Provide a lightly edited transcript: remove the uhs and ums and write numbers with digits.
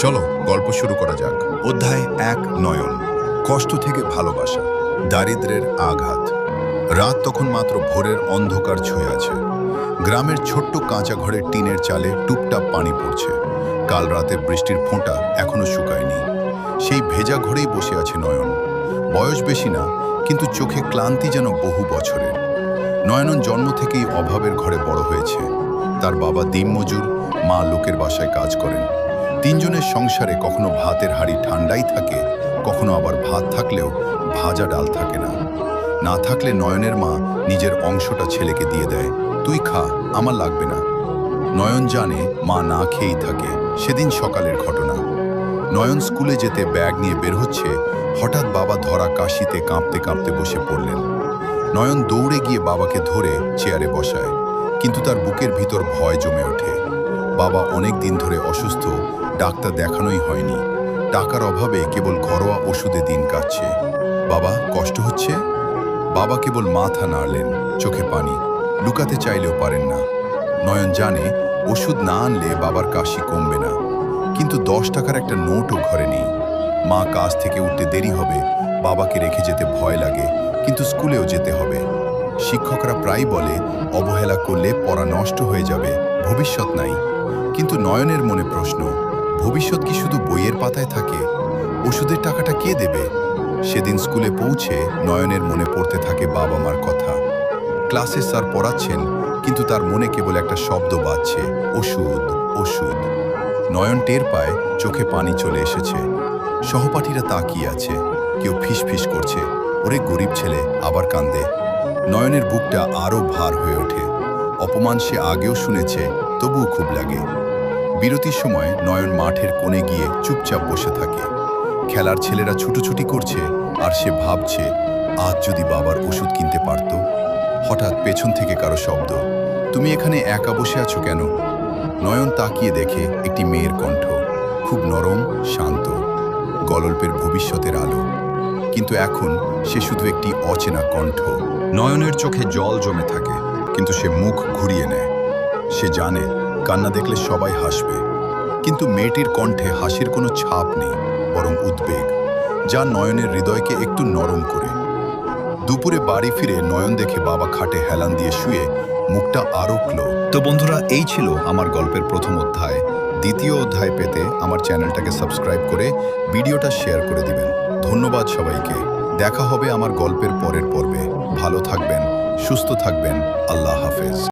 চলো গল্প শুরু করা যাক। অধ্যায় ১ নয়ন। কষ্ট থেকে ভালোবাসা, দারিদ্র্যের আঘাত। রাত তখন মাত্র ভোরের অন্ধকার ছুঁয়ে আছে। গ্রামের ছোট্ট কাঁচা ঘরের টিনের চালে টুপটাপ পানি পড়ছে। কাল রাতের বৃষ্টির ফোঁটা এখনো শুকায়নি। সেই ভেজা ঘরেই বসে আছে নয়ন। বয়স বেশি না, কিন্তু চোখে ক্লান্তি যেন বহু বছরের। নয়নন জন্ম থেকেই অভাবের ঘরে বড় হয়েছে। তার বাবা দিনমজুর, মা লোকের বাসায় কাজ করেন। তিনজনের সংসারে কখনো ভাতের হাঁড়ি ঠান্ডাই থাকে, কখনো আবার ভাত থাকলেও ভাজা ডাল থাকে না। না থাকলে নয়নের মা নিজের অংশটা ছেলেকে দিয়ে দেয়, তুই খা, আমার লাগবে না। নয়ন জানে মা না খেয়েই থাকে। সেদিন সকালের ঘটনা। নয়ন স্কুলে যেতে ব্যাগ নিয়ে বের হচ্ছে, হঠাৎ বাবা ধরা কাশিতে কাঁপতে কাঁপতে বসে পড়লেন। নয়ন দৌড়ে গিয়ে বাবাকে ধরে চেয়ারে বসায়, কিন্তু তার বুকের ভিতর ভয় জমে ওঠে। বাবা অনেক দিন ধরে অসুস্থ, ডাক্তার দেখানোই হয়নি। টাকার অভাবে কেবল ঘরোয়া ওষুধে দিন কাটছে। বাবা কষ্ট হচ্ছে? বাবা কেবল মাথা নাড়লেন, চোখে পানি, লুকাতে চাইলেও পারেন না। নয়ন জানে ওষুধ না আনলে বাবার কাশি কমবে না, কিন্তু 10 টাকার একটা নোটও ঘরে নেই। মা কাজ থেকে উঠতে দেরি হবে, বাবাকে রেখে যেতে ভয় লাগে, কিন্তু স্কুলেও যেতে হবে। শিক্ষকরা প্রায় বলে অবহেলা করলে পড়া নষ্ট হয়ে যাবে, ভবিষ্যৎ নাই। কিন্তু নয়নের মনে প্রশ্ন, ভবিষ্যৎ কি শুধু বইয়ের পাতায় থাকে? ওষুধের টাকাটা কে দেবে? সেদিন স্কুলে পৌঁছে নয়নের মনে পড়তে থাকে বাবা মার কথা। ক্লাসে স্যার পড়াচ্ছেন, কিন্তু তার মনে কেবল একটা শব্দ বাজছে, ওষুধ, ওষুধ। নয়ন টের পায় চোখে পানি চলে এসেছে। সহপাঠীরা তাকিয়ে আছে, কেউ ফিসফিস করছে, ওরে গরিব ছেলে, আবার কান্দে। নয়নের বুকটা আরও ভার হয়ে ওঠে। অপমান সে আগেও শুনেছে, তবুও খুব লাগে। বিরতির সময় নয়ন মাঠের কোণে গিয়ে চুপচাপ বসে থাকে। খেলার ছেলেরা ছুটোছুটি করছে, আর সে ভাবছে, আজ যদি বাবার ওষুধ কিনতে পারত। হঠাৎ পেছন থেকে কারো শব্দ, তুমি এখানে একা বসে আছো কেন? নয়ন তাকিয়ে দেখে একটি মেয়ের কণ্ঠ, খুব নরম, শান্ত, গল্পের ভবিষ্যতের আলো। কিন্তু এখন সে শুধু একটি অচেনা কণ্ঠ। নয়নের চোখে জল জমে থাকে, কিন্তু সে মুখ ঘুরিয়ে নেয়। সে জানে কান্না দেখলে সবাই হাসবে, কিন্তু মেয়েটির কণ্ঠে হাসির কোনো ছাপ নেই, বরং উদ্বেগ, যা নয়নের হৃদয়কে একটু নরম করে। দুপুরে বাড়ি ফিরে নয়ন দেখে বাবা খাটে হেলান দিয়ে শুয়ে, মুখটা আরও ক্লো। তো বন্ধুরা, এই ছিল আমার গল্পের প্রথম অধ্যায়। দ্বিতীয় অধ্যায় পেতে আমার চ্যানেলটাকে সাবস্ক্রাইব করে ভিডিওটা শেয়ার করে দিবেন। ধন্যবাদ সবাইকে। দেখা হবে আমার গল্পের পরের পর্বে। ভালো থাকবেন, সুস্থ থাকবেন। আল্লাহ হাফেজ।